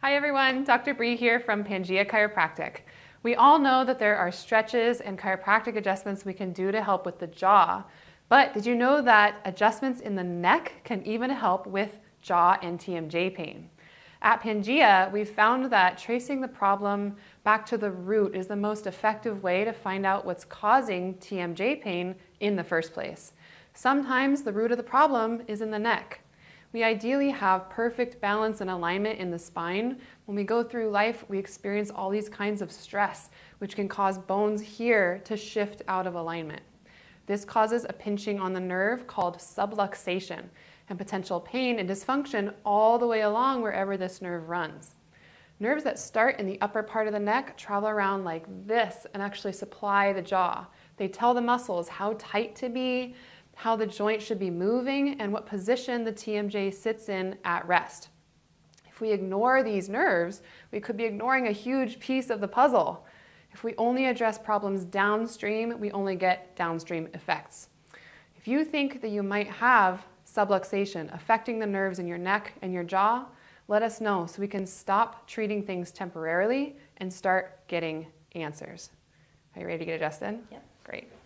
Hi everyone, Dr. Bree here from Pangea Chiropractic. We all know that there are stretches and chiropractic adjustments we can do to help with the jaw, but did you know that adjustments in the neck can even help with jaw and TMJ pain? At Pangea, we've found that tracing the problem back to the root is the most effective way to find out what's causing TMJ pain in the first place. Sometimes the root of the problem is in the neck. We ideally have perfect balance and alignment in the spine. When we go through life, we experience all these kinds of stress, which can cause bones here to shift out of alignment. This causes a pinching on the nerve called subluxation and potential pain and dysfunction all the way along wherever this nerve runs. Nerves that start in the upper part of the neck travel around like this and actually supply the jaw. They tell the muscles how tight to be, how the joint should be moving, and what position the TMJ sits in at rest. If we ignore these nerves, we could be ignoring a huge piece of the puzzle. If we only address problems downstream, we only get downstream effects. If you think that you might have subluxation affecting the nerves in your neck and your jaw, let us know so we can stop treating things temporarily and start getting answers. Are you ready to get adjusted? Yep. Great.